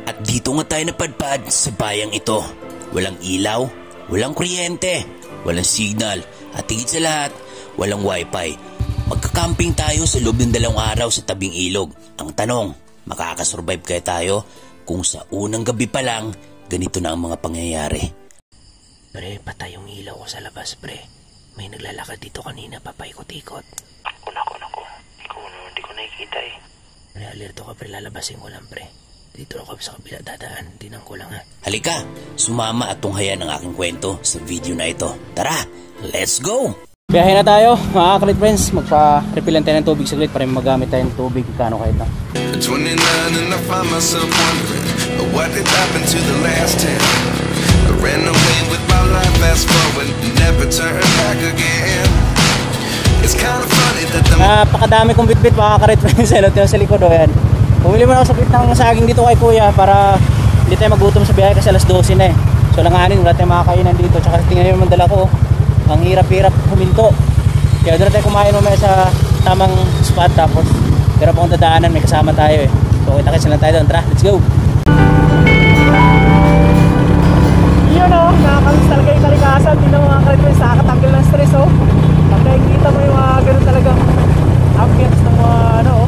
At dito nga tayo napadpad sa bayang ito. Walang ilaw, walang kuryente, walang signal, at higit sa lahat, walang wifi. Magkakamping tayo sa loob ng 2 araw sa tabing ilog. Ang tanong, makakasurvive kaya tayo kung sa unang gabi pa lang, ganito na ang mga pangyayari? Pre, patay yung ilaw ko sa labas, pre. May naglalakad dito kanina, papaikot-ikot. Naku. Hindi ko nakikita eh. Pre, alerto ka, pre. Lalabasin ko lang, pre. Dito ako sa kabila dadaan. Tinan ko lang ha. Halika, sumama at tunghayan ang aking kwento sa video na ito. Tara, let's go! Biyahe na tayo, mga kalit friends. Magpa-refillan tayo ng tubig saglit para magamit tayo ng tubig. Kano kahit na. 29 and I find myself wondering what did happen to the last 10. I ran away with my life, fast forward, never turn back again. It's kind of funny that the napakadami kong bitbit mga kalit friends. Ano tayo sa likod o yan. Bumili mo na ako sa bit ng saging dito kay kuya para hindi tayo magutom sa biyahe kasi alas 12 na eh. So langanin, wala tayong makakainan dito. Tsaka tingnan nyo yung mandala ko. Ang hirap-hirap huminto. Kaya doon na tayo kumain mamaya sa tamang spot. Tapos pero kung dadaanan may kasama tayo eh. So kita-kits lang tayo doon. Tara, let's go! Yun o, nakakamis talaga yung kalikasan. Hindi na mga kalikasan, nakakatanggal ng stress o. Pag nakikita mo yung mga ganun talagang ambience ng mga ano o.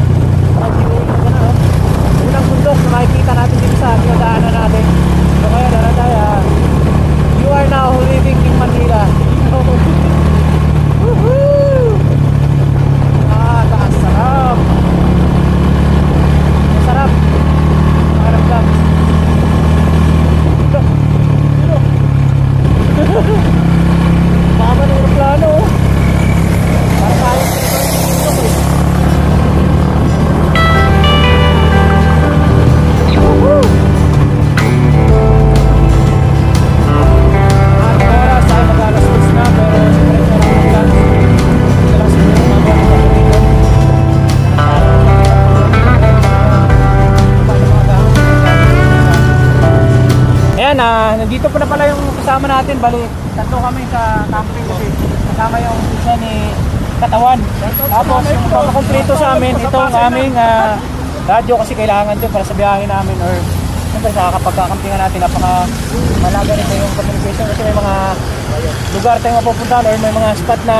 Unang bundok na makikita natin dito sa pinagdaanan natin. So kaya darataya, you are now living in Manila. Woohoo! Sarap! Sarap! Maramdam. Baka ng aeroplano. Para tayo sa ito. Nandito po na pala yung kasama natin. Bali, tatlo kami sa camping kasi kasama yung isa ni Katawan. Tapos yung papakomplito sa amin, itong aming radyo kasi kailangan ito para sa biyahe namin or siyempre sa kapag-campingan natin. Napaka malaga rin yung communication kasi may mga lugar tayong mapupuntahan or may mga spot na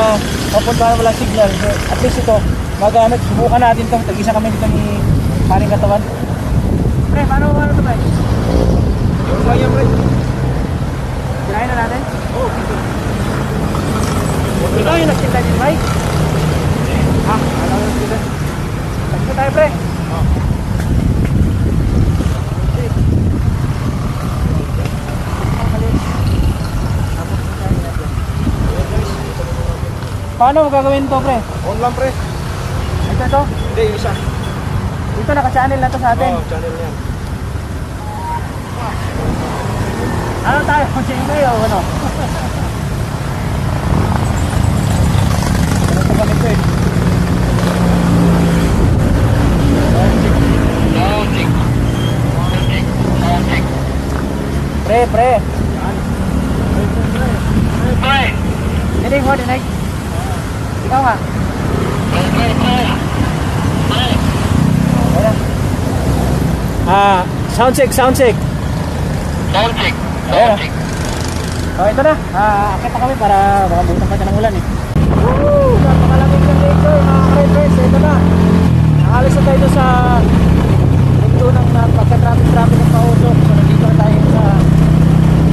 mapuntahan walang signal. So, at least ito, magamit. Subukan natin ito. Tag-isa kami dito ni Paring Katawan. Pre, paano ito ba? Kaya pre. Kinain na natin? Oo, dito. Ikaw yung nagsinta din, Mike? Alam mo dito. Tagpo tayo, pre. Paano mo gagawin ito, pre? On lang, pre. Ito? Hindi, yung isa. Ito, naka-channel na ito sa atin. Oo, channel yan. Ano tayo? Mag-channel o ano? Ano ito ganito eh? Pre. Pre. Dinig mo, dinig. Ikaw nga. Sound check. Ayan. So ito na, akit na kami para makabutan pa ng ulan eh. Woo! Napakalamig ng dito mga friends. Ito na, nakalis na tayo sa ito ng pagka-traffic ng Pausok. So nandito na tayo sa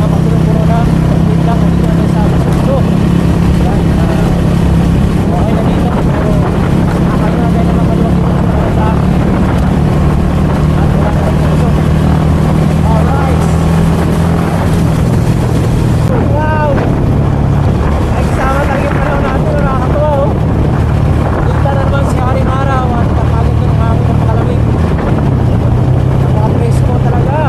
pagpulong-pulong na pagpulong lang, nandito na tayo sa Pausok. Okay na dito, pero nakakayo na tayo ng mga kaluwag dito para sa Pausok. Alright! Wow! Ay kasama talaga yung panahon natin, nakakatawa oh. Dito na naman si Haring Araw at kapagod na ng hangin ng pakalamig. Napaka-presko talaga.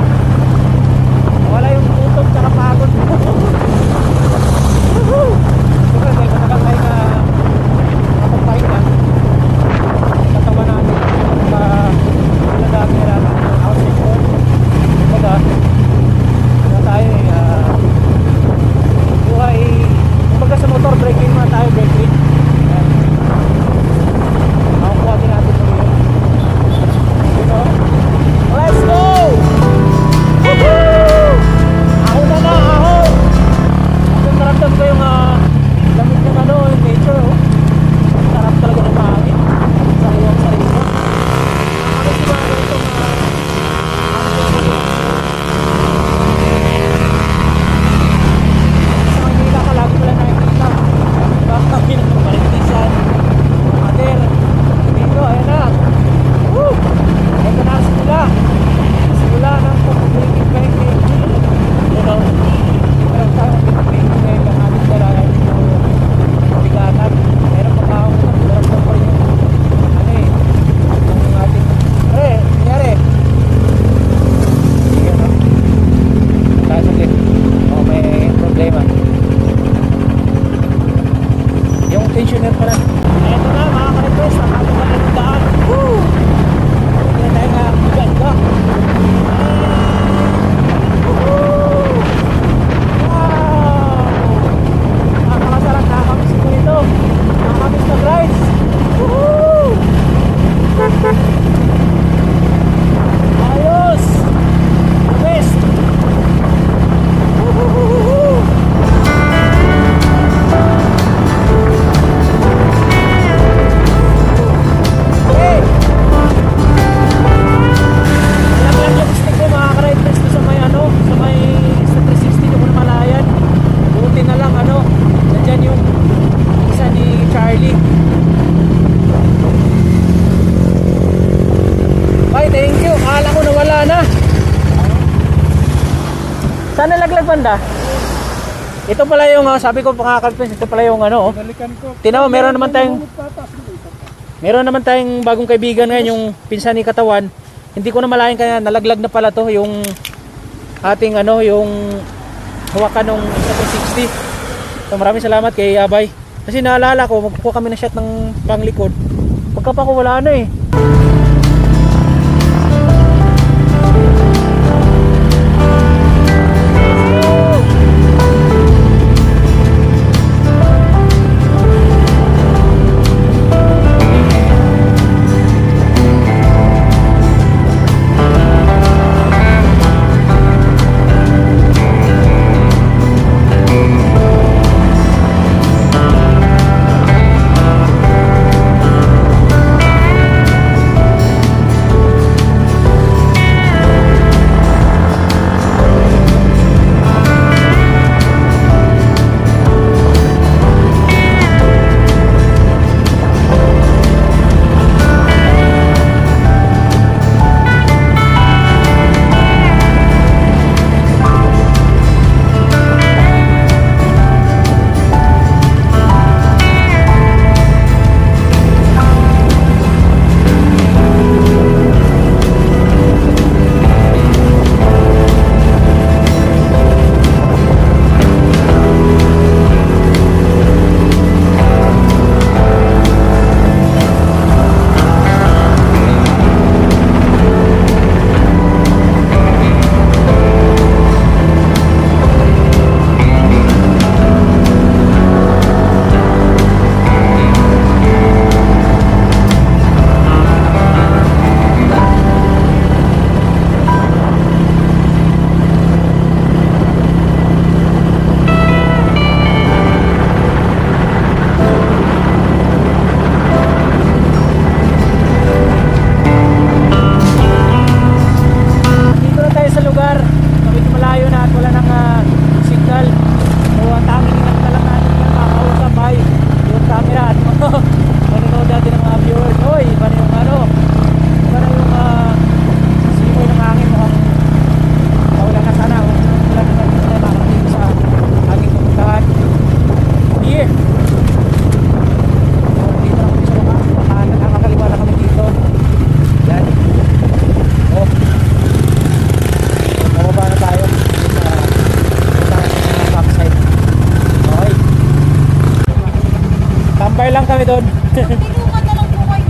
Saan nalaglag banda? Ito pala yung sabi ko mga kalpins, ito pala yung ano. Tinaw, meron naman tayong bagong kaibigan ngayon, yung pinsan ni Katawan. Hindi ko na malayan kaya nalaglag na pala to yung ating yung hawakan ng 760. So maraming salamat kay Abay. Kasi naalala ko, magkukuha kami ng shot ng panglikod. Pagka pa ko wala na eh. Lang kami doon. Tinungan na lang po kayo.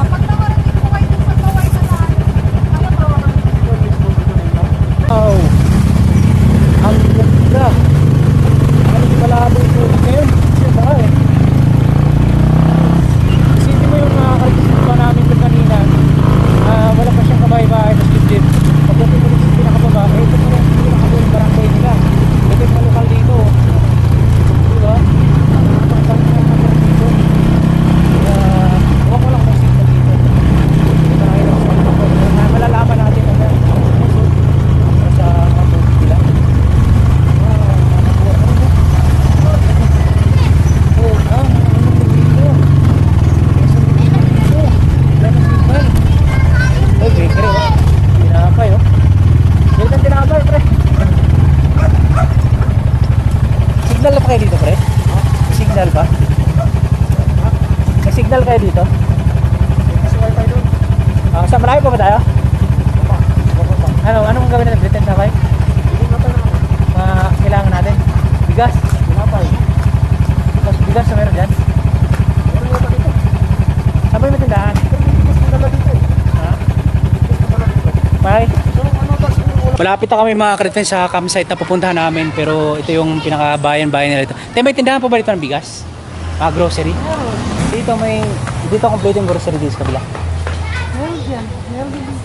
Pag nakarating po kayo sa kaway sa lahat, Oh. Ang ganda. Ano malabo ito ngayon? Diba eh. Isipin mo yung kalisipa namin doon kanina. Wala pa siyang kabay-bahay na dip-dip. Pagdating mo sa pinakababa, ito po yung pinakababa yung barangay nila. Ito yung malukal dito. Diba? Huwag ko lang kung signal dito. Malalaman natin kung sa kapila. Signal na pa kayo dito, pre? Signal ba? May signal kayo dito? Sa malayo pa ba tayo? Anong gawin natin? Pretend na kayo? Kailangan natin? Bigas? Bigas na meron dyan? Saan ba yung matindahan? Bye. Malapit na kami mga ka-friends sa campsite na pupuntahan namin, pero ito yung pinaka-bayan-bayan nila ito. May tindahan pa ba dito ng bigas? Grocery? Dito complete yung grocery dito sa kabila. meron dyan.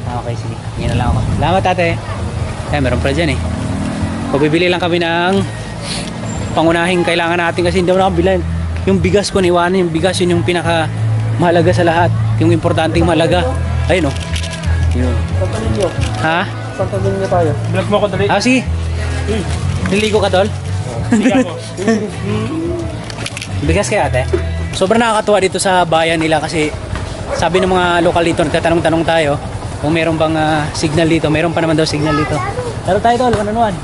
Okay, sige. Ngayon na lang ako. Salamat ate. Meron pa dyan eh. Pabibili lang kami ng pangunahing kailangan natin kasi hindi mo nakabilan. Yung bigas ko niwanan, yung bigas yun yung pinaka mahalaga sa lahat. Yung importanteng mahalaga. Ayun o. Yun. Santalinyo. Ha? Santalinyo tayo. Vlog mo ko dali. Sige. Niligo ka tol? Sige ako. Bigas kaya ate? Sobrang nakakatuwa dito sa bayan nila kasi sabi ng mga lokal dito, nagtatanong-tanong tayo. kung meron bang signal dito. Meron pa naman daw signal dito. Laro tayo tol, one-on-one.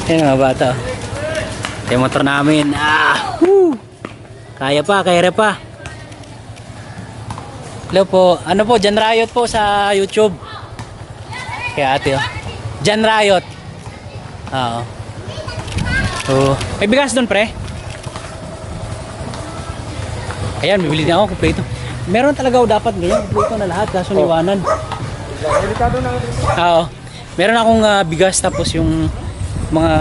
Yan mga bata. Yung motor namin. Woo! Kaya pa. Hello po. Ano po, Jan Riot po sa YouTube. Kaya ate Jan Riot. Oo. May bigas doon pre. Ayan, bibili na ako kompleto. Meron talaga dapat ganyan, kompleto na lahat kaso niwanan. Delikado na. Oo. Meron akong bigas tapos yung mga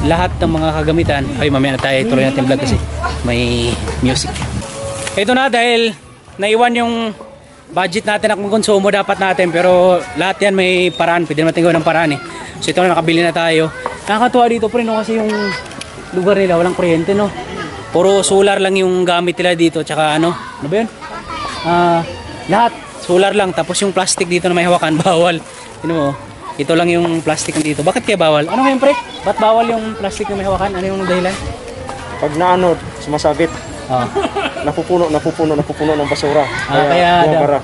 lahat ng mga kagamitan. Ay, mamaya na tayo tuloy natin vlog kasi may music. Ito na dahil naiwan yung budget natin na kung konsumo dapat natin pero lahat yan may paraan. Pwede natin gawin ng paraan eh. So ito na, nakabili na tayo. Nakakatuwa dito pre no kasi yung lugar nila walang kuryente no. Puro solar lang yung gamit nila dito tsaka ano ba yun? Lahat solar lang tapos yung plastic dito na may hawakan bawal. Tingnan mo. Ito lang yung plastic dito. Bakit kaya bawal? Ano ngayon pre? Ba't bawal yung plastic na may hawakan? Ano yung dahilan? Pag naano, sumasabit. Napupuno ng basura. Kaya bumabara.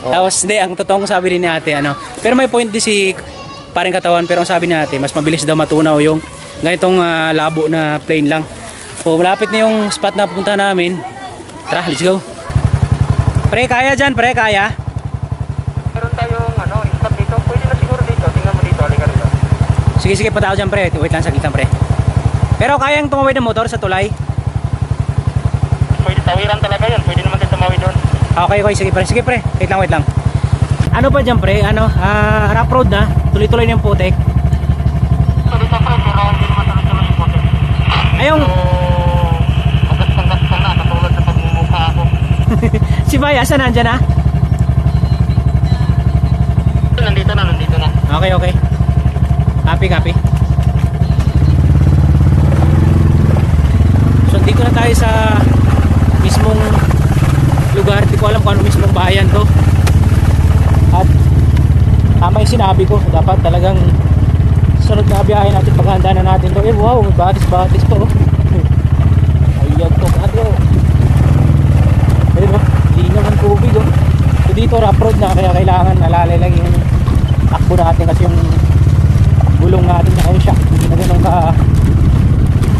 Tapos hindi, ang totoong sabi din ni ate ano. Pero may point din si Paring Katawan pero ang sabi ni ate, mas mabilis daw matunaw yung ganitong labo na plain lang. So malapit na yung spot na pupunta namin. Tara, let's go. Pre, kaya dyan, pre, kaya? Meron tayong spot dito. Pwede na siguro dito. Tingnan mo dito, halika rito. Sige, punta ako dyan pre. Wait lang, saglit lang pre. Pero kayang tumawid ng motor sa tulay? Pwede tawiran talaga yan. Pwede naman tayo tumawid doon. Okay, sige pre. Wait lang. Ano ba dyan pre? Rough road na. Tuloy-tuloy na yung putek. So dito pre, pero hindi naman tuloy-tuloy yung putik. Ayong... Magasang-gasang na. Katulad sa pagmumukha ako. Si Bay, asan na? Andyan na? Nandito na. Okay. Copy. So dito na tayo sa mismong lugar. Di ko alam kung ano mismong bayan to. At tama yung sinabi ko. Dapat talagang sunod na biyahe natin. Paghanda na natin to. Wow, may batis po. Ayan to. Ayun ba? Linaw ng tubig. So dito rough road na. Kaya kailangan nalalay lang yung takbo natin. Kasi yung gulong natin na yung shock. Hindi na ganun ka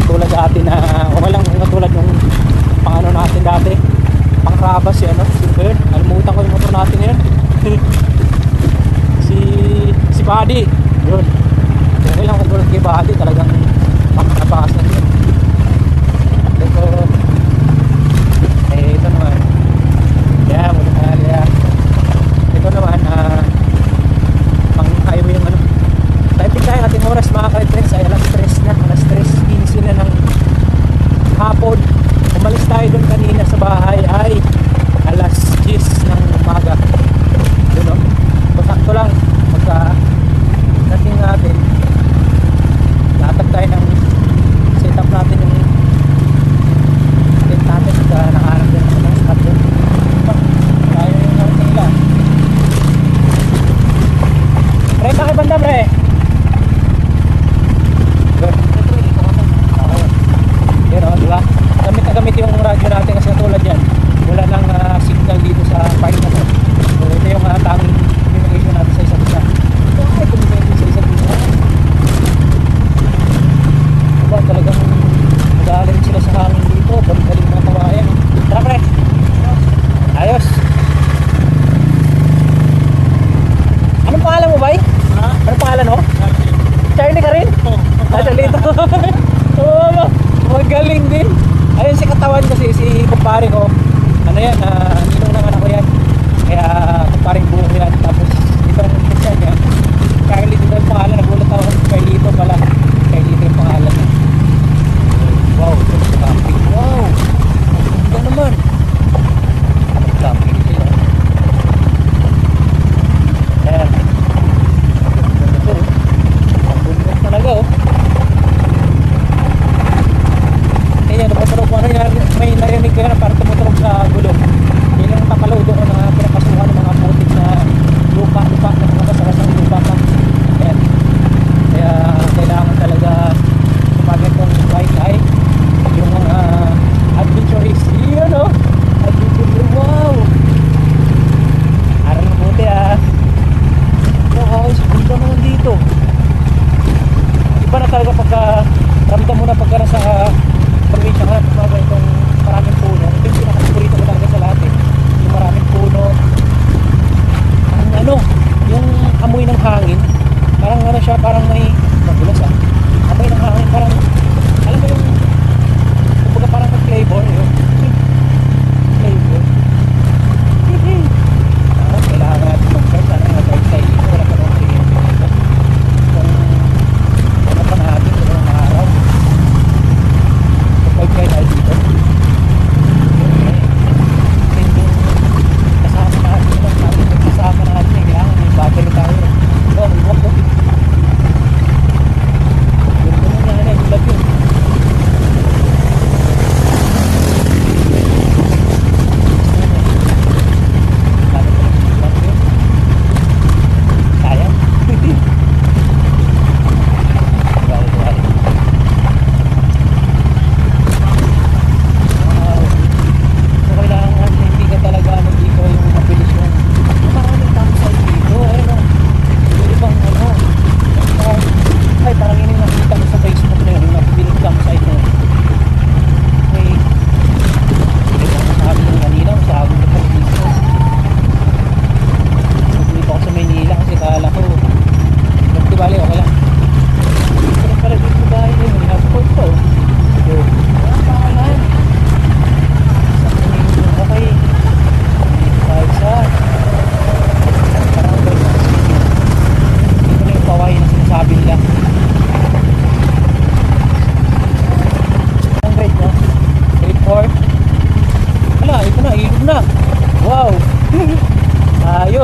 tulad sa atin na okay lang katulad yung pang natin dati pang Rabas yun nalimutan ko yung motor natin ngayon si Buddy yun okay lang katulad kay Buddy talagang pang Rabas na yun ito naman ito naman pang highway yung typing tayo ating oras mga ka-friends ay alas 3:15 na ng hapon. Umalis tayo doon kanina sa bahay ay alas 10 ng umaga. Yun o. Sakto lang pagka dating natin latag tayo ng setup natin yung tent natin pagka nakaharap din sa mga spot doon. Tayo yung natin nila. Pre, kakibanda pre. Diba? Gamit yung radyo natin kasi tulad yan wala nang signal dito sa part na to. So ito yung tanging communication natin sa isa't isa. Ay, communication sa isa't isa. Diba? Talagang mag-aalim sila sa hangin dito. Balik mga kawayan. Tara pre! Ayos! Anong pangalan mo, bay? Ha? Anong pangalan mo? Charlie ka rin? Charlie ito. Oo, magaling din. Ayun si Katawan kasi si kumpare ko. Ano yan, ninong ng anak ko yan. Kaya kumparing buho yan. Tapos itong Christian yan. Charlie dito yung pangalan. Nagulat ako. Carlito pala. Carlito yung pangalan. Wow, ito sa camping. Wow! Ito naman. Camping ito yun. Ayan. Ito. Ang bunod talaga oh. Ayan, tumuturog ko. Ano yan? May narinig ko yan para tumuturog sa gulong.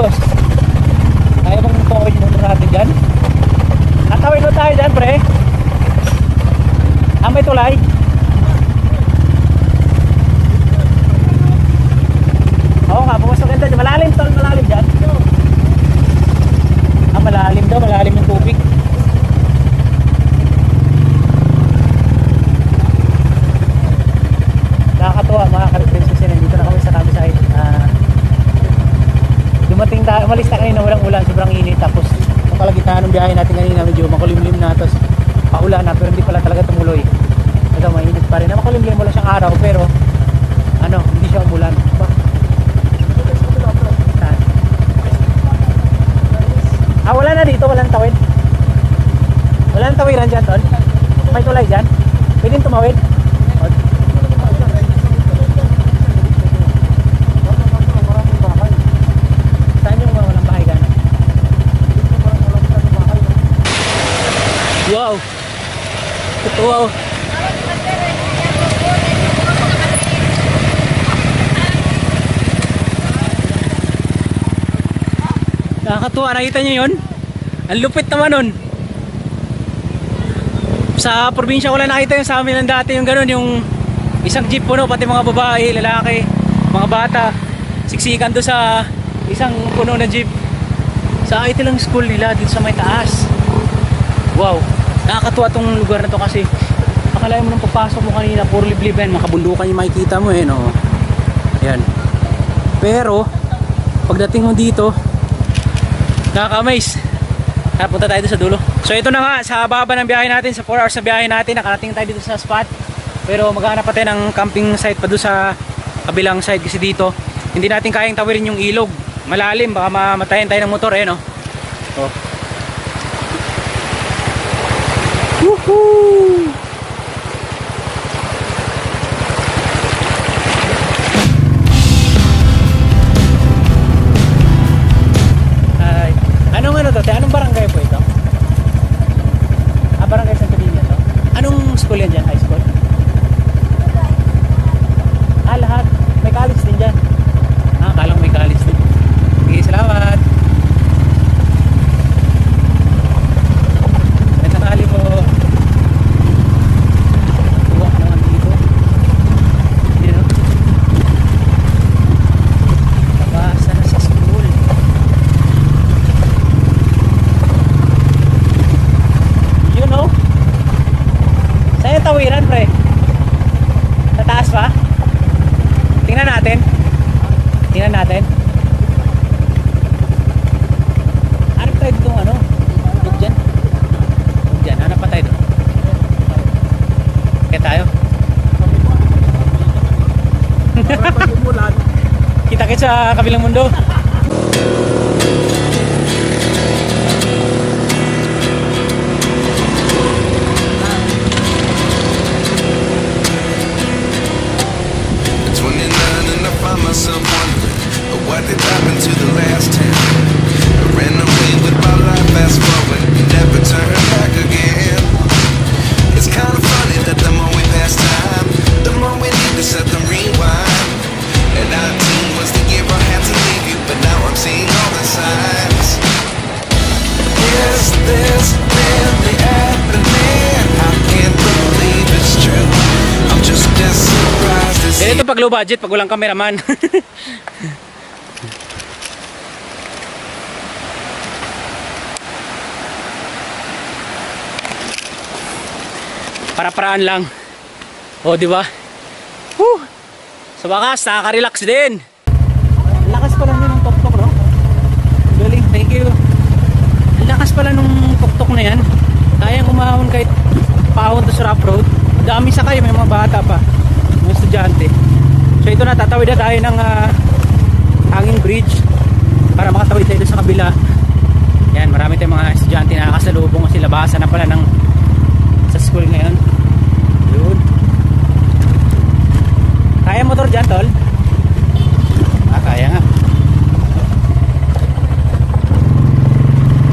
ayos. Kaya bang tawid muna natin dyan? Tatawid mo tayo dyan, pre. May tulay. Oo nga, bukas maganda dyan. Malalim tol, malalim dyan. Malalim daw, malalim yung tubig. Nakakatuwa mga ka-princess, nandito na kami sa kami side. Dumating tayo, umalis na kanina, walang ulan, sobrang init. Tapos yung kalagitnaan ng biyahe natin kanina, medyo makulimlim na. Tapos paulan na, pero hindi pala talaga tumuloy. Ito, mainit pa rin. Makulimlim, wala siyang araw, pero hindi siya umulan. Wala na dito, walang tawid. Walang tawiran dyan, tol. May tulay dyan. Pwedeng tumawid. Saan yung mga walang bahay gana? Wow! Totoo. Nakakatuwa, nakita nyo yun? Ang lupit naman nun. Sa probinsya wala nakita yung sa amin lang dati yung ganun, yung isang jeep puno, pati mga babae, lalaki, mga bata, siksikan doon sa isang puno na jeep. Sa ito lang school nila dito sa may taas. Wow, nakakatuwa tong lugar na to kasi akalain mo nung pagpasok mo kanina, puro liblib yan, makabundukan yung makikita mo no? Yan. Pero pagdating mo dito, nakaka-amaze. Punta tayo sa dulo. So ito na nga, sa baba ng biyahe natin, sa 4 hours na biyahe natin, nakarating tayo dito sa spot. Pero maghanap pa tayo ng camping site pa doon sa kabilang side kasi dito hindi natin kayang tawirin yung ilog. Malalim, baka mamatayin tayo ng motor no. Oh. Woohoo! Anong barangay po ito? Barangay Santa Linya to? Anong school yan dyan? High school? Lahat. May college din dyan. Kalang may college din. Sige, salamat. May tanghali po. Tuwa naman dito. Dito. Labasa na sa school. Saan yung tawiran, pre? Sa taas pa? Tingnan natin. Tingnan natin. Hanap tayo dito Huwag dyan. Huwag dyan. Hanap pa tayo doon. Kaya tayo. Kita-kits sa kabilang mundo. Myself wondering what did happen to the last 10. I ran away with my life, fast forward, never turn back again. It's kind of funny that the more we pass time, the more we need to set the rewind. And 19 was the year I had to leave you, but now I'm seeing all the signs. Is this really happening? I can't believe it's true. I'm just as surprised as ito pag low budget, pag walang cameraman. Para-paraan lang. O, di ba? Sa wakas, nakaka-relax din. Lakas pala nung tok-tok, no? Galing, thank you. Ang lakas pala nung tok-tok na yan. Kayang umahon kahit paahon to sa rough road. Dami sakay, may mga bata pa, mga estudyante. So ito na, tatawid na tayo ng hanging bridge para makatawid tayo sa kabila. Yan, marami tayong mga estudyante na nakasalubong kasi labasan na pala ng sa school ngayon. Yun. Kaya motor dyan, tol? Kaya nga.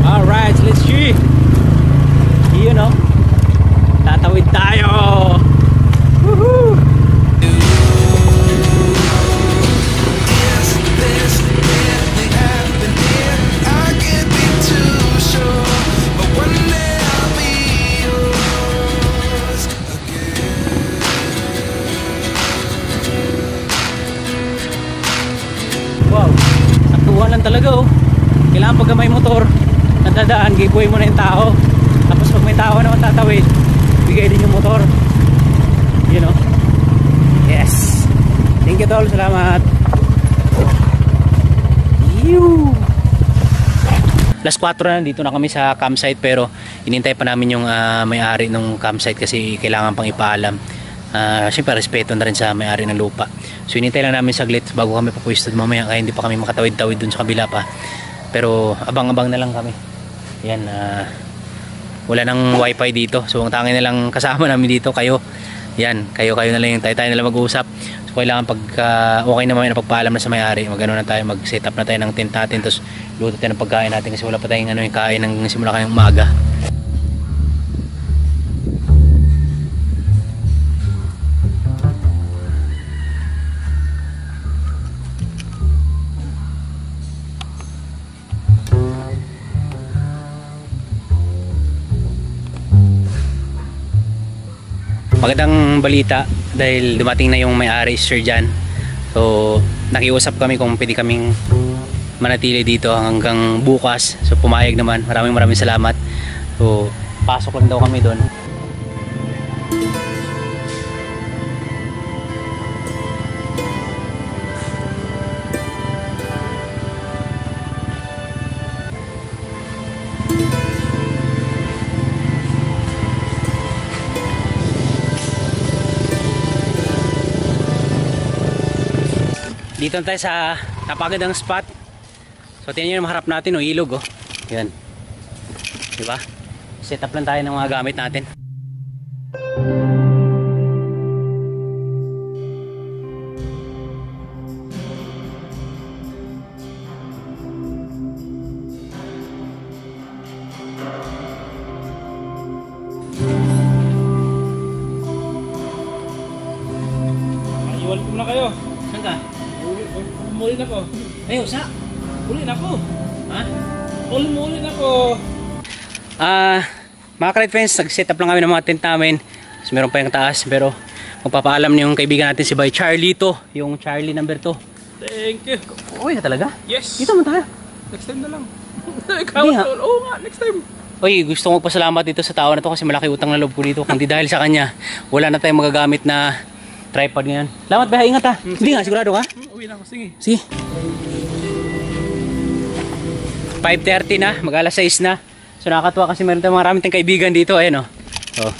Alright, let's see. Yun o. Tatawid tayo. Woohoo! Subukan lang talaga oh. Kailangan pagka may motor nadadaan, giveaway mo na yung tao. Tapos pag may tao naman tatawid, bigay din yung motor. You know? Yes. Thank you tol, salamat. Yoo. Plus 4 na, dito na kami sa campsite, pero inintay pa namin yung may-ari ng campsite kasi kailangan pang ipaalam. Siyempre respeto na rin sa may-ari ng lupa. So inintay lang namin saglit bago kami papwesto mamaya, kaya hindi pa kami makatawid-tawid dun sa kabila pa. Pero abang-abang na lang kami. Yan, wala nang wifi dito. So ang tanging na lang kasama namin dito kayo. Yan, kayo na lang yung tayo na lang mag-uusap. So kailangan pag okay na mamaya na pagpaalam na sa may-ari, mag-ano na tayo, mag-set up na tayo ng tent natin, tapos luto tayo ng pagkain natin kasi wala pa tayong yung kain ng simula kayong umaga. Magandang balita dahil dumating na yung may-ari, Sir Jan. So nakiusap kami kung pwede kaming manatili dito hanggang bukas. So pumayag naman. Maraming salamat. So pasok lang daw kami doon. Dito tayo sa napakagandang spot. So tingnan nyo yung maharap natin, oh, ilog oh. Yan. Diba? Set up lang tayo ng mga gamit natin. Iwan ko na kayo. Saan ka? Umuli na ko. Ayaw, sa? Uli na ko. Ha? Uli na ko. Mga ka-ride friends, nag-set up lang kami ng mga tent namin. So, meron pa yung taas, pero magpapaalam niyo yung kaibigan natin si Bay Charlie to, yung Charlie number 2. Thank you. Uy, na talaga? Yes. Dito mo tayo. Next time na lang. Hindi nga. Oo nga, next time. Uy, gusto kong magpasalamat dito sa tao na to kasi malaki utang na loob ko dito. Kundi dahil sa kanya, wala na tayong magagamit na tripod ngayon. Salamat, Bay. Ingat ha. Hindi nga, sigurado ka? Uwi na ako, sige. Sige. 5:30 na, mag-alas 6 na. So nakakatuwa kasi meron tayong marami tayong kaibigan dito. Ayan o. Oh.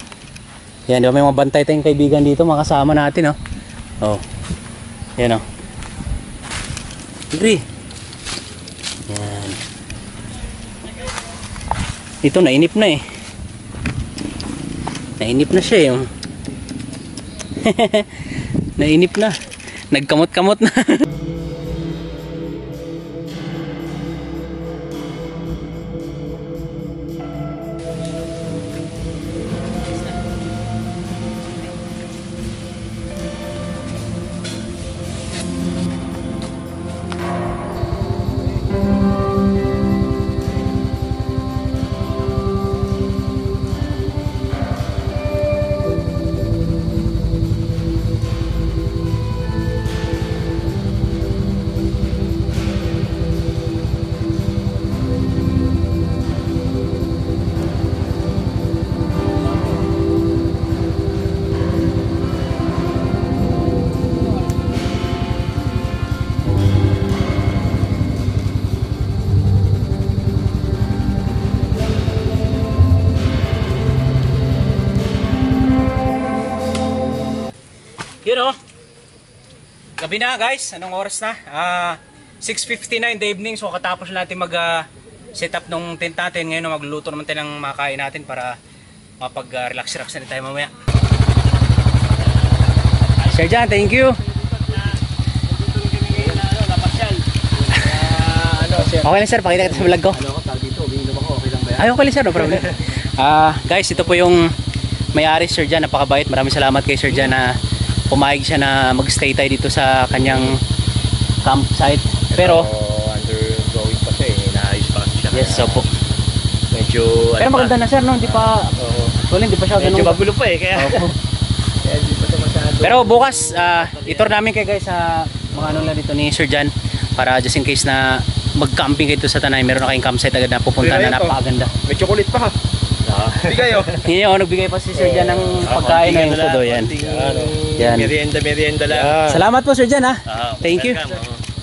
Yan, diba, may mga bantay tayong kaibigan dito, mga kasama natin. Oh. Yan o. Agree. Yan. Ito, nainip na eh. Nainip na siya yung. Nainip na. Nagkamot-kamot na. Yun o. Gabi na guys. Anong oras na? 6:59 in the evening. So katapos natin mag set up ng tent natin. Ngayon magluluto naman tayo ng makain natin para mapag-relax-relax na tayo mamaya. Sir Jan, thank you. Okay lang sir, pakita kita sa vlog ko. Ay, okay lang sir, no problem. Guys, ito po yung may-ari, Sir Jan. Napakabait. Maraming salamat kay Sir Jan na pumayag siya na mag-stay tayo dito sa kanyang campsite. Pero undergoing pa siya eh. Inaayos pa kasi siya. yes, so po. Medyo Pero maganda na sir, no? Hindi pa hindi pa siya ganun. medyo magulo pa eh. Kaya hindi pa siya masyado. Pero bukas, itur namin kayo guys sa mga ano lang dito ni Sir Jan para just in case na mag-camping kayo sa Tanay, meron na kayong campsite agad na pupunta na napakaganda. May chocolate pa ha. Bigay oh. Ngayon, nagbigay pa si Sir Jan ng pagkain ng food. Yan. Yan. Merienda lang. Salamat po Sir Jan ha. Thank you.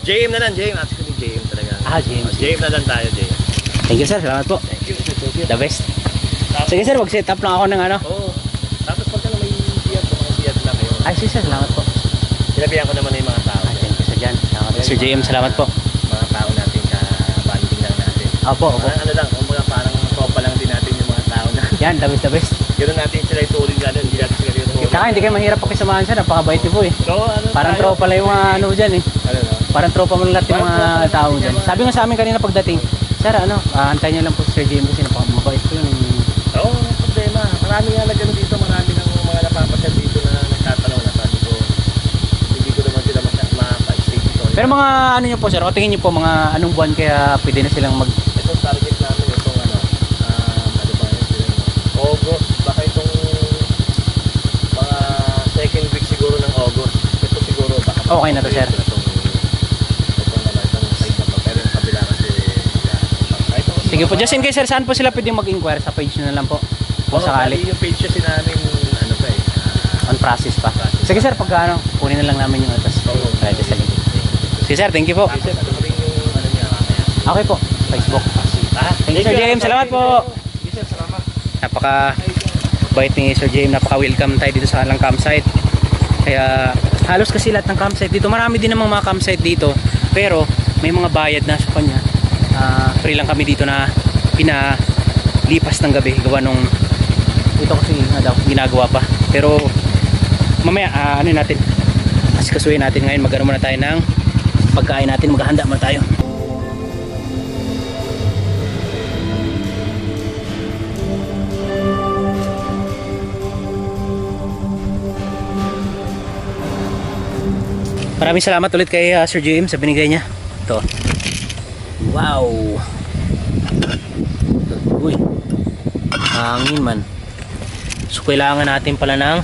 JM na lang, JM. Actually, JM talaga. James. JM na lang tayo, JM. Thank you sir, salamat po. Thank you. The best. Sige sir, mag-set up lang ako ng ano. Oo. Tapos pagka na may biyad, mga biyad na kayo. Ay sir, salamat po. Sinabihan ko naman na yung mga tao. Thank you Sir Jan. Salamat po. Sir JM, salamat po. Mga tao natin, ka-banding lang natin. Opo. Ano lang, parang tropa lang din natin yung mga tao na. Yan, the best. Ganoon natin sila ituloy gano'n, hindi natin sila ituloy. Tsaka hindi kayo mahirap pakisamahan sir, napakabait niyo po eh. So, Parang tropa lang yung mga ano dyan eh. Ano no? Parang tropa mo lang lahat yung mga tao dyan. Sabi nga sa amin kanina pagdating, sir antayin niyo lang po si Sir JM kasi napakabait po yun. Oo, problema. Marami nga na gano'n dito, marami ng mga napapasyal dito na nagtatanong na sabi ko, hindi ko naman sila mapa-stay dito. Pero mga ano niyo po sir, o tingin niyo po mga anong buwan kaya pwede na silang mag... Ito target namin itong ano ba yun? August, baka itong mga second week siguro ng August. Ito siguro baka Okay na to sir. Itong side na pa, pero yung kabila kasi Sige po, just in case sir, saan po sila pwedeng mag-inquire? Sa page nyo na lang po. Kung sakali. Yung page kasi namin, ano pa On process pa. Sige sir, pag ano, kunin na lang namin yung atas. Oo. Ready sa link. Sige sir, thank you po. Kasi ito rin yung ano niya mamaya. Okay po, Facebook. Thank you Sir James, salamat po. Napaka bait ni Sir James, napaka-welcome tayo dito sa alang campsite. Kaya halos kasi lahat ng campsite dito, marami din namang mga campsite dito, pero may mga bayad na sa kanya. Free lang kami dito na pinalipas ng gabi gawa nung ito kasi nga daw ginagawa pa. Pero mamaya ano natin, asikasuhin natin ngayon, magkaroon muna tayo ng pagkain natin, maghahanda muna tayo. Maraming salamat ulit kay Sir James sa binigay niya. Ito. Wow. Uy. Hangin man. So kailangan natin pala ng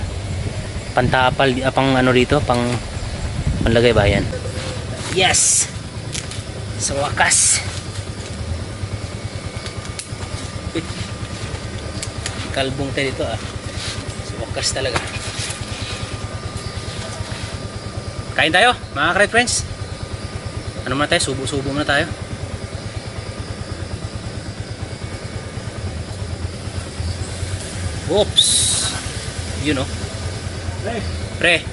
pantapal, pang ano rito, panlagay ba yan? Yes. Sa wakas. Uy. Kalbong tayo dito Sa wakas talaga. Kain tayo, mga Kret Friends. Ano muna tayo? Subo-subo muna tayo. Oops. Yun Pre.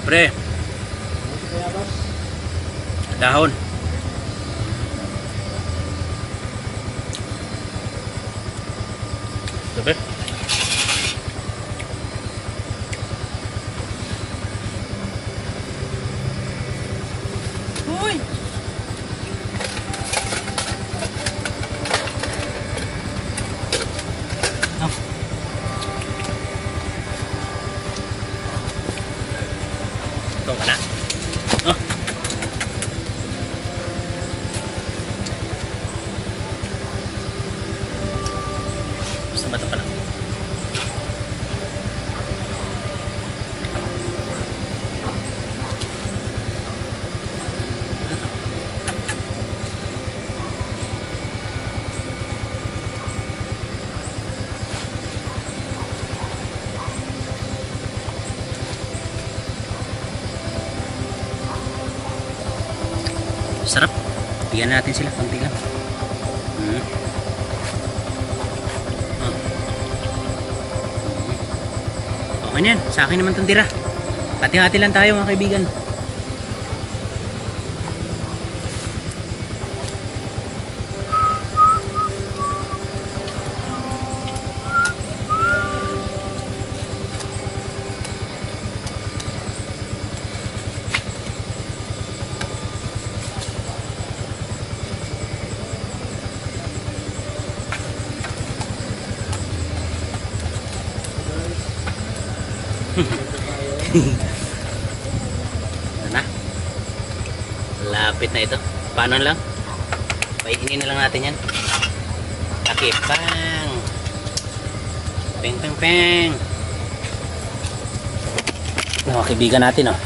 Pre. Dahon. Sabi? Uy! Ito ka na. Basta mata pa lang. Sarap. Bigyan natin sila konti lang. Okay na yan. Sa akin naman itong tira. Hati-hati lang tayo mga kaibigan. Ito na. Lapit na ito. Paano lang? Paikinin na lang natin yan. Takipang. Peng peng peng. Mga kaibigan natin, oh.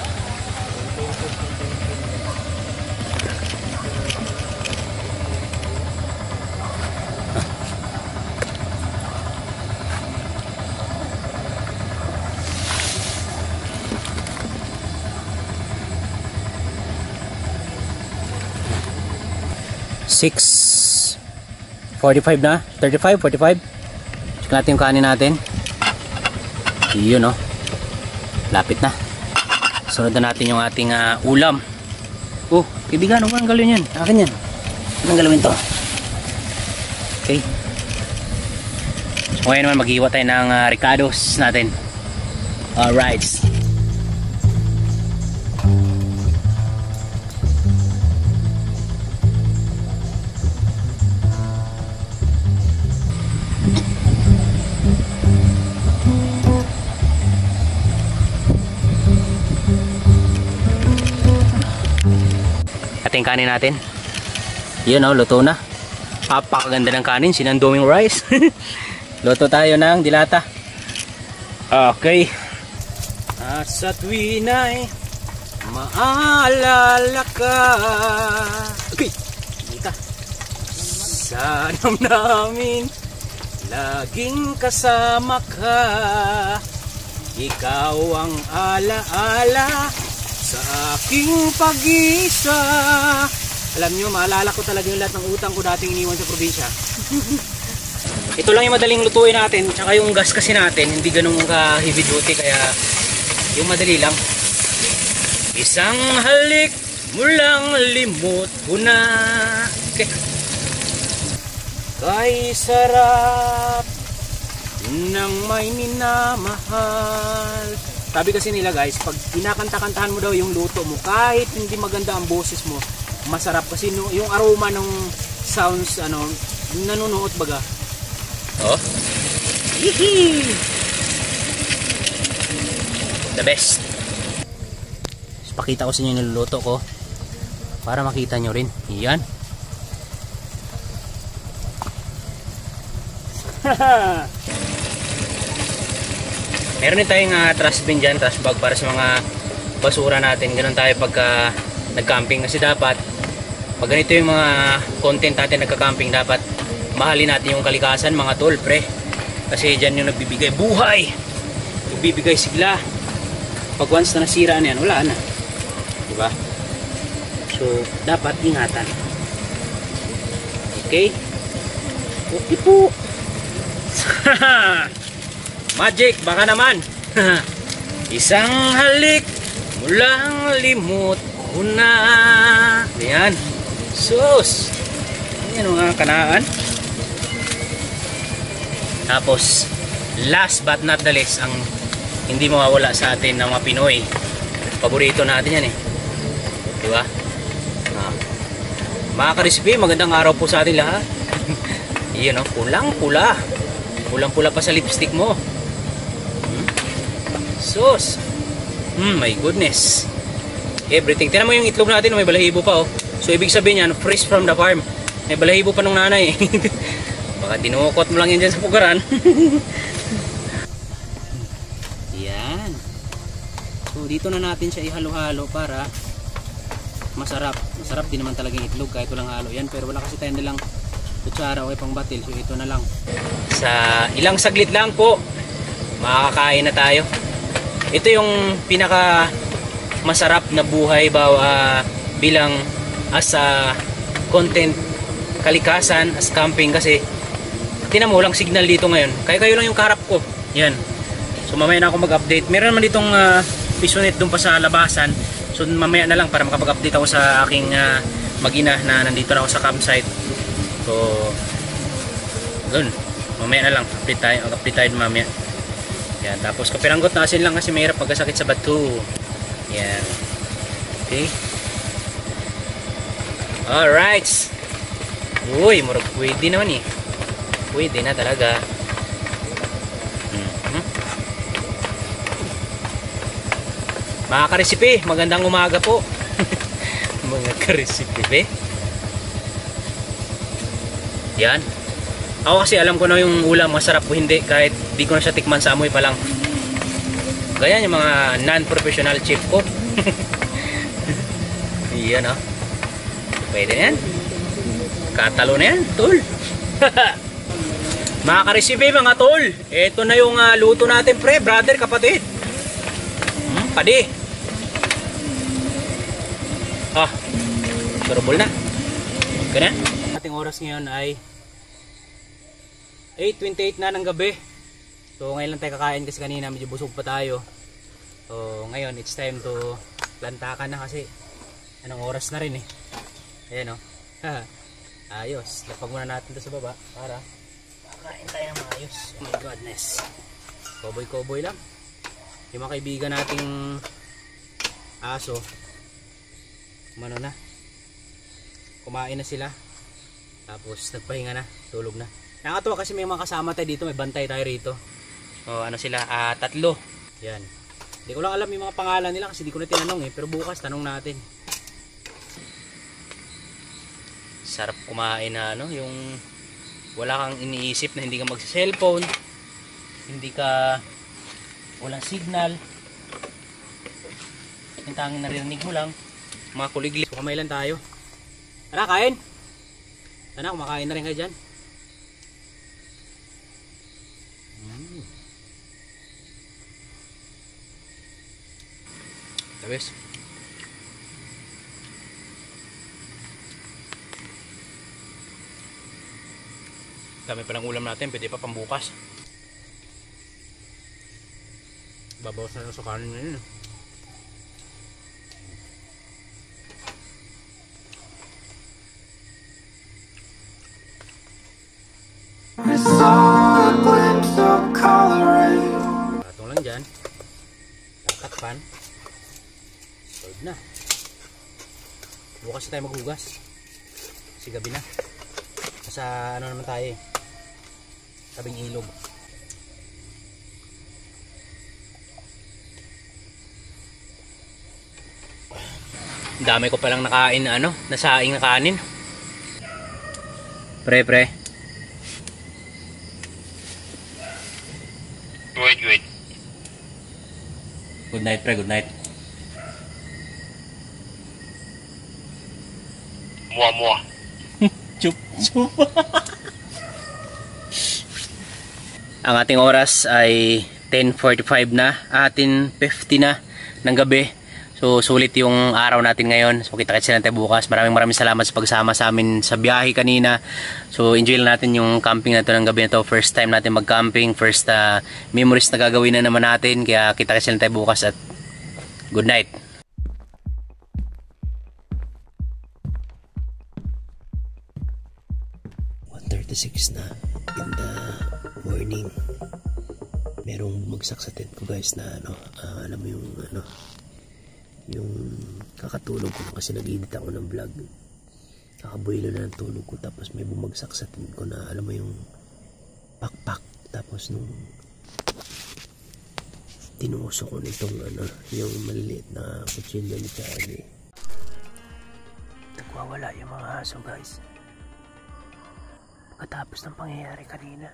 Six 45 na, 35, 45. Check natin yung kanin natin. Yun, oh. Lapit na. Sunod na natin yung ating ulam. Oh, kaibigan, huwag ang galawin yan. Akin yan. Huwag ang galawin to. Okay. So ngayon naman maghiwa tayo ng ricados natin. Alright. Ating kanin natin. Yun, oh, luto na. Napakaganda ng kanin, sinandoming rice. Luto tayo ng dilata. Okay. Sa tuwina'y maalala ka. Okay. Dita. Sa namin laging kasama ka. Ikaw ang alaala sa aking pag-isa. Alam nyo, maalala ko talaga yung lahat ng utang ko dating iniwan sa probinsya. Ito lang yung madaling lutuin natin. Tsaka yung gas kasi natin, hindi ganun ka heavy duty. Kaya yung madali lang. Isang halik mulang limot ko na. Okay. Kay sarap ng may minamahal. Sabi kasi nila guys, pag kinakanta-kantahan mo daw yung luto mo, kahit hindi maganda ang boses mo, masarap kasi yung aroma ng sounds, nanunuot baga. Oh. Hihi. The best. So, pakita ko sa inyo yung niluluto ko para makita nyo rin. Yan. Meron din tayong trash bin dyan, trash bag para sa mga basura natin. Ganun tayo pagka nag-camping. Kasi dapat, pag ganito yung mga content natin nagka-camping, dapat mahalin natin yung kalikasan, mga tol, pre. Kasi dyan yung nagbibigay buhay. Nagbibigay sigla. Pag once na nasira na yan, wala na. Diba? So, dapat ingatan. Okay? Okay po. Magic, baka naman. Isang halik mulang limot ko na. Ayan. Sus. Ayan mga kanaan. Tapos, last but not the least, ang hindi mawawala sa atin ng mga Pinoy. Paborito natin yan eh. Diba? Mga ka-recipe, magandang araw po sa atin lahat. Iyan o, pulang-pula. Pulang-pula pa sa lipstick mo. Sus. My goodness. Everything. Tingnan mo yung itlog natin, may balahibo pa oh. So ibig sabihin yan, fresh from the farm. May balahibo pa nung nanay. Baka dinukot mo lang yan dyan sa pugaran. Yan. So dito na natin siya ihalo-halo para masarap. Masarap din naman talaga yung itlog kahit walang halo yan. Pero wala kasi tayong dalang kutsara o pang batil. So ito na lang. Sa ilang saglit lang po, makakain na tayo. Ito yung pinaka masarap na buhay bilang as a content kalikasan, as camping kasi tinan mo, walang signal dito ngayon. Kaya kayo lang yung karap ko. Yan. So mamaya na ako mag-update. Meron naman ditong pisonet doon pa sa labasan. So mamaya na lang para makapag-update ako sa aking mag-ina na nandito na ako sa campsite. So doon. Mamaya na lang. Update tayo mamaya. Yan, tapos kapiranggot na asin lang kasi mahirap pagkasakit sa bato. Yan. Okay. Alright. Uy, murag pwede naman eh. Pwede na talaga. Mga ka-recipe, magandang umaga po. Mga ka-recipe. Yan. Ako kasi alam ko na yung ulam masarap o hindi kahit di ko na siya tikman sa amoy pa lang. Ganyan yung mga non-professional chef ko. Yan oh. Pwede na yan. Katalo na yan, tol. Mga ka-recipe mga tol, ito na yung luto natin pre, brother, kapatid. Padi. Turubol na. Okay na. Ating oras ngayon ay 8:28 na ng gabi. So ngayon lang tayo kakain kasi kanina medyo busog pa tayo. So ngayon it's time to plantakan na kasi anong oras na rin eh. Ayan o. Ayos. Lapag muna natin ito sa baba para kakain tayo ng maayos. Oh my godness. Koboy-koboy lang. Yung mga kaibigan nating aso kumano na. Kumain na sila. Tapos nagpahinga na. Tulog na. Nakakatuwa kasi may mga kasama tayo dito. May bantay tayo rito. O ano sila? 3. Yan. Hindi ko lang alam yung mga pangalan nila kasi di ko na tinanong eh. Pero bukas tanong natin. Sarap kumain na ano. Yung wala kang iniisip na hindi ka magsa-cellphone. Hindi ka walang signal. Yung tanging naririnig mo lang. Mga kuligli. So kamay lang tayo. Tara, kain. Sana kumakain na rin kayo dyan. Tapos dami palang ulam natin, pwede pa pambukas. Babawas na lang sa kanin ngayon. Patong lang dyan. Tatakpan. Solve na. Bukas na tayo maghugas. Kasi gabi na. Sa ano naman tayo eh. Tabing ilog. Dami ko palang nakain na ano, nasaing na kanin. Pre. Good. Good night, pre. Good night. Mua. Chup. Ang ating oras ay 10:45 na, 10:50 na ng gabi. So sulit yung araw natin ngayon. So kita-kits natin bukas. Maraming salamat sa pagsama sa amin sa biyahe kanina. So enjoy lang natin yung camping na to ng gabi na to. First time natin mag-camping, first memories na gagawin na naman natin. Kaya kita-kits natin bukas at good night. 1:36 na in the morning. Merong bumagsak sa tent ko guys na ano, alam mo yung ano, yung kakatulog ko kasi nag-edit ako ng vlog. Kakabuelo na ng tulog ko tapos may bumagsak sa tent ko na alam mo yung pakpak. Tapos nung tinuso ko nitong ano, yung maliliit na kutsilyo ni Charlie, nagwawala yung mga aso guys. Pagkatapos ng pangyayari kanina.